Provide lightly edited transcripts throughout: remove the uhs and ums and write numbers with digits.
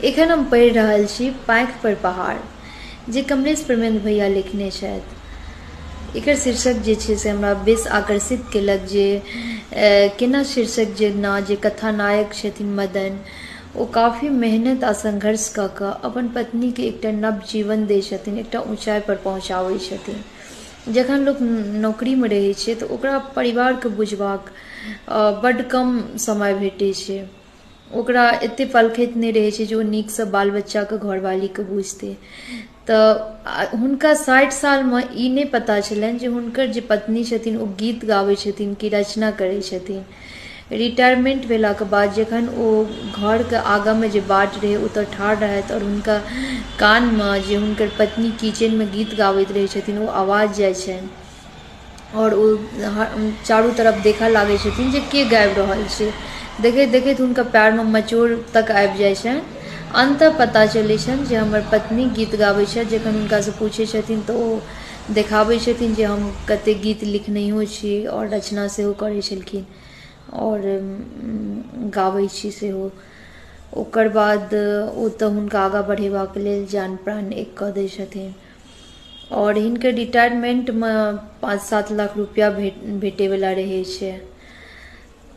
एखन हम पढ़ि रहल छी पाँखि पर पहाड़, जे कमलेश प्रेमेंद्र भैया लिखने छथि। एकर शीर्षक जे छै से हमरा बेस आकर्षित केलक, जे केना शीर्षक जेना जे कथानायक छथिन मदन, ओ काफ़ी मेहनत आ संघर्ष कऽ कऽ अपन पत्नीके एकटा नव जीवन दै छथिन, एकटा ऊँचाइ पर पहुँचाबै छथिन। जखन लोक नौकरीमे रहै छै तऽ ओकरा परिवारके बुझबाक बड्ड कम समय भेटै छै। ओकरा एते पलखैत नहि रहै छै जे ओ नीकसँ बाल बच्चाके घरवालीके बुझतै। तऽ हुनका 60 सालमे ई नहि पता छलनि जे हुनकर जे पत्नी छथिन ओ गीत गाबै छथिन कि रचना करै छथिन। रिटायरमेंट भेलाके बाद जखन ओ घरके आगाँमे जे बाट रहै ओतऽ ठाढ़ रहथि आओर हुनका कानमे जे हुनकर पत्नी किचनमे गीत गाबैत रहै छथिन ओ आवाज जाइ छनि, और ओ चारू तरफ देखऽ लागै छथिन जे के गाबि रहल छै। देखैत देखैत हुनका पैरमे मचोड़ तक आबि जाइ छनि। अन्ततः पता चलै छनि जे हमर पत्नी गीत गाबै छथि। जखन हुनकासँ पूछै छथिन तऽ ओ देखाबै छथिन जे हम कतेक गीत लिखनैयो छी आओर रचना सेहो करै छलखिन और गाबै छी सेहो। ओकर बाद ओ तऽ हुनका आगाँ बढ़ेबाक लेल जान प्राण एक कऽ दै छथिन और हिनकर रिटायरमेंटमे 5-7 लाख रुपैआ भेटैवला रहै छै।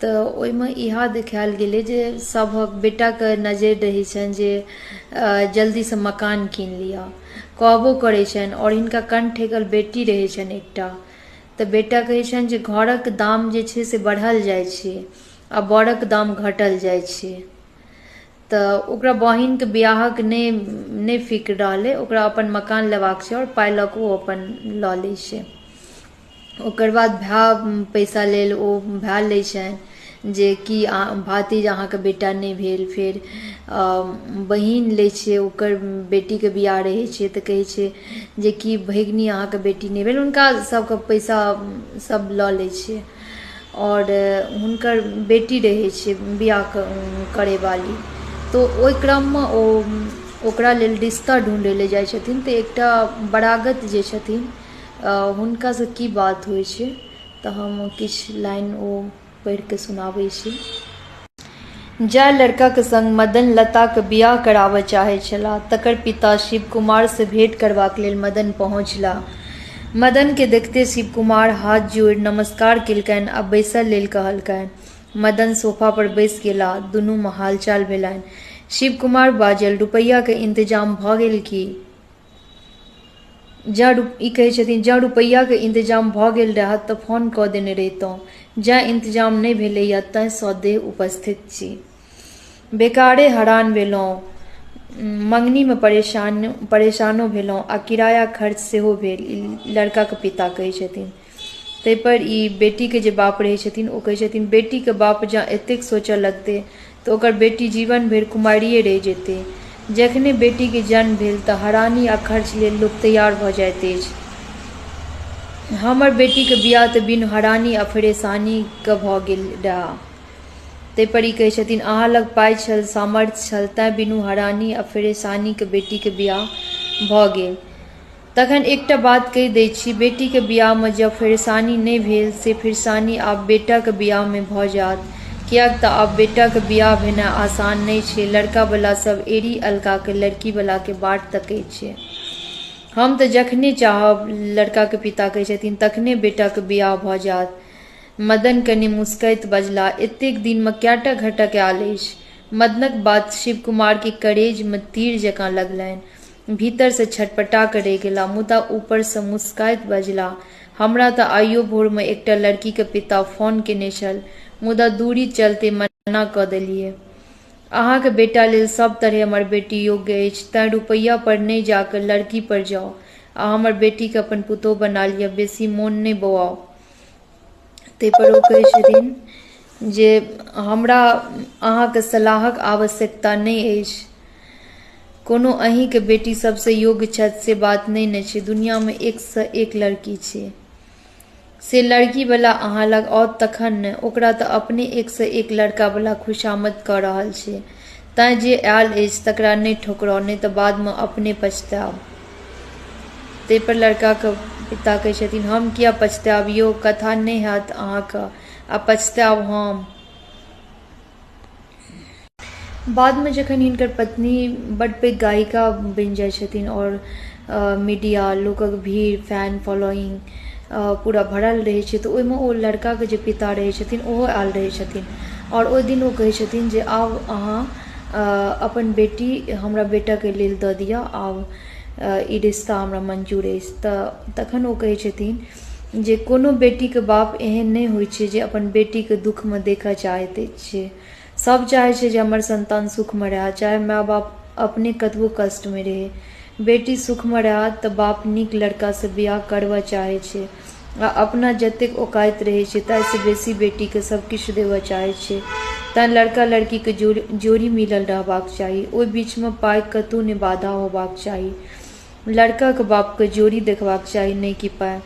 तऽ ओहिमे इएह देखायल गेलै जे सभक बेटाके नजरि रहै छनि जे जल्दीसँ मकान कीन लिअ, कहबो करै छनि। और हिनका कंठ ठेकल बेटी रहै छनि एकटा, तऽ बेटा कहै छनि जे घरक दाम जे छै से बढ़ल जाइ छै आ बड़क दाम घटल जाइ छै। तऽ ओकरा बहिनके बियाहक नहि फिक्र रहलै, ओकरा अपन मकान लेबाक छै और पाइ लऽ कऽ ओ अपन लऽ लै छै। ओकर बाद भाय पैसा लेल ओ भाय लै छनि जे कि भातिज अहाँके बेटा नहि भेल। फेर बहिन लै छै, ओकर बेटीके बियाह रहै छै तऽ कहै छै जे कि भगिनी अहाँके बेटी नहि भेल। हुनका सबके पैसा सब लऽ लै छै और हुनकर बेटी रहै छै बियाह करैवाली। तऽ ओहि क्रममे ओ ओकरा लेल रिश्ता ढूँढै लए जाइ छथिन तऽ एकटा बरागत जे छथिन हुनकासँ की बात होइ छै तऽ हम किछु लाइन ओ पढ़ि कऽ सुनाबै छी। जाहि लड़काके संग मदन लताके बियाह कराबऽ चाहै छलाह तकर पिता शिव कुमारसँ भेंट करबाक लेल मदन पहुँचलाह। मदनके देखते शिव कुमार हाथ जोड़ि नमस्कार केलकनि आ बैसऽ लेल कहलकनि। मदन सोफा पर बैसि गेलाह। दुनूमे हालचाल भेलनि। शिव कुमार बाजल, रुपैयाके इंतजाम भऽ गेल की? ई कहै छथिन जँ रुपैयाके इंतजाम भऽ गेल रहत तऽ फोन कऽ देने रहितहुँ। जँ इंतजाम नहि भेलैए तैँ सदेह उपस्थित छी। बेकारे हरान भेलहुँ, मंगनीमे परेशानो भेलहुँ आ किराया खर्च सेहो भेल, लड़काके पिता कहै छथिन। ताहिपर ई बेटीके जे बाप रहै छथिन ओ कहै छथिन बेटीके बाप जँ एतेक सोचऽ लगतै तऽ ओकर बेटी जीवन भरि कुमारिये रहि जेतै। जखने बेटीके जन्म भेल तऽ हरानी आ खर्च लेल लोक तैयार भऽ जाइत अछि। हमर बेटीके बियाह तऽ बिनु हरानी आ परेशानीके भऽ गेल रहए। ताहिपर ई कहै छथिन अहाँ लग पाइ छल, सामर्थ्य छल, तैँ बिनु हरानी आ परेशानीके बेटीके बियाह भऽ गेल। तखन एकटा बात कहि दै छी, बेटीके बियाहमे जँ परेशानी नहि भेल से परेशानी आब बेटाके बियाहमे भऽ जायत, किएक तऽ आब बेटाके बियाह भेनाइ आसान नहि छै। लड़कावला सब एड़ी अलकाके लड़कीवलाके बाट तकै छै। हम तऽ जखने चाहब, लड़काके पिता कहै छथिन, तखने बेटाके बियाह भऽ जायत। मदन कनि मुस्कैत बजलाह, एतेक दिनमे कएटा घटक आयल अछि। मदनक बात शिव कुमारके करेजमे तीर जकाँ लगलनि। भीतरसँ छटपटा कऽ रहि गेला, मुदा ऊपरसँ मुस्काइत बजलाह, हमरा तऽ आइयो भोरमे एकटा लड़कीके पिता फोन केने छल, मुदा दूरी चलते मना कऽ देलियै। अहाँके बेटा लेल सब तरहे हमर बेटी योग्य अछि, तैँ रुपैया पर नहि जा कऽ लड़की पर जाउ आ हमर बेटीके अपन पुतोह बना लिअ, बेसी मोन नहि बौआउ। ताहिपर ओ कहै छथिन जे हमरा अहाँके सलाहक आवश्यकता नहि अछि। कोनो अहींके बेटी सबसँ योग्य छथि से बात नहि ने छै। दुनियामे एकसँ एक लड़की छै। से लड़कीवला अहाँ लग आओत तखन ने। ओकरा तऽ अपने एकसँ एक लड़कावला खुशामद कऽ रहल छै। तैँ जे आयल अछि तकरा नहि ठोकराउ, नहि तऽ बादमे अपने पछतायब। ताहिपर लड़काके पिता कहै छथिन हम किया पछतायब यौ, कथा नहि हैत अहाँके आ पछतायब हम। बाद में जखन हिनकर पत्नी बड पैघ गायिका बनि जाइ छथिन और मीडिया लोकक भीड़ फैन फॉलोइंग पूरा भरल रहै छै, तऽ ओहिमे ओ लड़काके जे पिता रहै छथिन ओहो आयल रहै छथिन और ओहि दिन ओ कहै छथिन जे आब अहाँ अपन बेटी हमरा बेटाके लेल दऽ दिअ, आब ई रिश्ता हमरा मंजूर अछि। तऽ तखन ओ कहै छथिन जे कोनो बेटीके बाप एहन नहि होइ छै जे अपन बेटीके दुःखमे देखऽ चाहैत छै। सब चाहै छै जे हमर संतान सुखमे रहै, चाहे माय बाप अपने कतबो कष्टमे रहै। बेटी सुखमे रहत तऽ बाप नीक लड़कासँ बियाह करबऽ चाहै छै आ अपना जतेक औकात रहै छै ताहिसँ बेसी बेटीके सब किछु देबऽ चाहै छै। तैँ लड़का लड़कीके जोड़ी मिलल रहबाक चाही, ओहि बीचमे पाइ कतहु नहि बाधा होबाक चाही। लड़काके बापके जोड़ी देखबाक चाही, नहि कि पाइ।